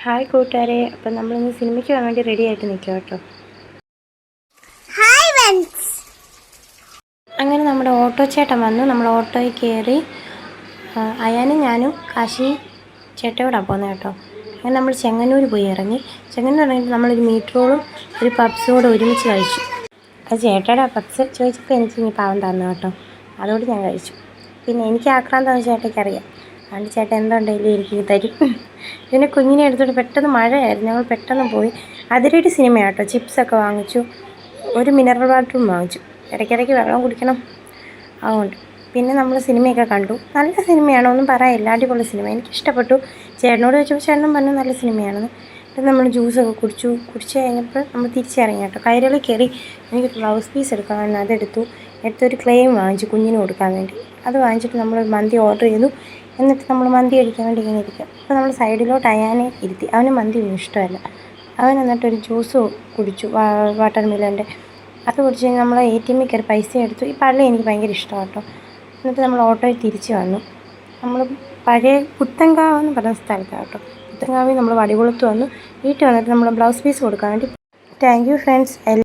Hi കൂട്ടുകാരെ, അപ്പം നമ്മളിന്ന് സിനിമയ്ക്ക് പോകാൻ വേണ്ടി റെഡി ആയിട്ട് നിൽക്കുക കേട്ടോ. അങ്ങനെ നമ്മുടെ ഓട്ടോ ചേട്ടൻ വന്നു. നമ്മൾ ഓട്ടോയിൽ കയറി അയാനും ഞാനും കാശി ചേട്ടയോടാണ് പോകുന്നത് കേട്ടോ. അങ്ങനെ നമ്മൾ ചെങ്ങന്നൂർ പോയി ഇറങ്ങി. ചെങ്ങന്നൂർ ഇറങ്ങിയിട്ട് നമ്മളൊരു മീറ്റ് റോളും ഒരു പപ്സും കൂടെ ഒരുമിച്ച് കഴിച്ചു. അത് ചേട്ടയുടെ പപ്സ് ചോദിച്ചപ്പോൾ എനിക്ക് ഇനി പാവം തന്നു കേട്ടോ. അതുകൊണ്ട് ഞാൻ കഴിച്ചു. പിന്നെ എനിക്ക് ആക്രാന്തമെന്ന് ചേട്ടയ്ക്ക് അറിയാം. അതുകൊണ്ട് ചേട്ടൻ എന്തുണ്ടെങ്കിലും എനിക്ക് തരും. പിന്നെ കുഞ്ഞിനെ എടുത്തോണ്ട് പെട്ടെന്ന് മഴയായിരുന്നു, ഞങ്ങൾ പെട്ടെന്ന് പോയി. അതിരടി സിനിമയാണ് കേട്ടോ. ചിപ്സൊക്കെ വാങ്ങിച്ചു, ഒരു മിനറൽ വാട്ടറും വാങ്ങിച്ചു. ഇടയ്ക്കിടയ്ക്ക് വെള്ളം കുടിക്കണം, അതുകൊണ്ട്. പിന്നെ നമ്മൾ സിനിമയൊക്കെ കണ്ടു. നല്ല സിനിമയാണോ ഒന്നും പറയില്ല, അടിപൊളി സിനിമ, എനിക്കിഷ്ടപ്പെട്ടു. ചേട്ടനോട് ചോദിച്ചപ്പോൾ ചേട്ടനും പറഞ്ഞു നല്ല സിനിമയാണെന്ന്. എന്നിട്ട് നമ്മൾ ജ്യൂസൊക്കെ കുടിച്ച് കഴിഞ്ഞപ്പോൾ നമ്മൾ തിരിച്ചിറങ്ങി കേട്ടോ. കൈരളി കയറി എനിക്ക് ബ്ലൗസ് പീസ് എടുക്കാൻ അതെടുത്തു. എടുത്തൊരു ക്ലെയിം വാങ്ങിച്ചു കുഞ്ഞിന് കൊടുക്കാൻ വേണ്ടി. അത് വാങ്ങിച്ചിട്ട് നമ്മൾ മന്തി ഓർഡർ ചെയ്തു. എന്നിട്ട് നമ്മൾ മന്തി കഴിക്കാൻ വേണ്ടി ഇങ്ങനെ ഇരിക്കുക. അപ്പോൾ നമ്മൾ സൈഡിലോട്ട് അയാനെ ഇരുത്തി. അവന് മന്തി ഒന്നും ഇഷ്ടമല്ല. അവൻ എന്നിട്ടൊരു ജ്യൂസ് കുടിച്ചു, വാട്ടർ മിലൻ്റെ. അത് കുടിച്ച് കഴിഞ്ഞാൽ നമ്മൾ ATM കയറി പൈസ എടുത്തു. ഈ പള്ളി എനിക്ക് ഭയങ്കര ഇഷ്ടമാണ് കേട്ടോ. എന്നിട്ട് നമ്മൾ ഓട്ടോയിൽ തിരിച്ച് വന്നു. നമ്മൾ പഴയ പുത്തൻകാവ് എന്ന് പറഞ്ഞ സ്ഥലത്താണ് കേട്ടോ. പുത്തൻകാവിൽ നമ്മൾ വടികുളത്ത് വന്നു. വീട്ടിൽ വന്നിട്ട് നമ്മൾ ബ്ലൗസ് പീസ് കൊടുക്കാൻ വേണ്ടി. Thank you friends.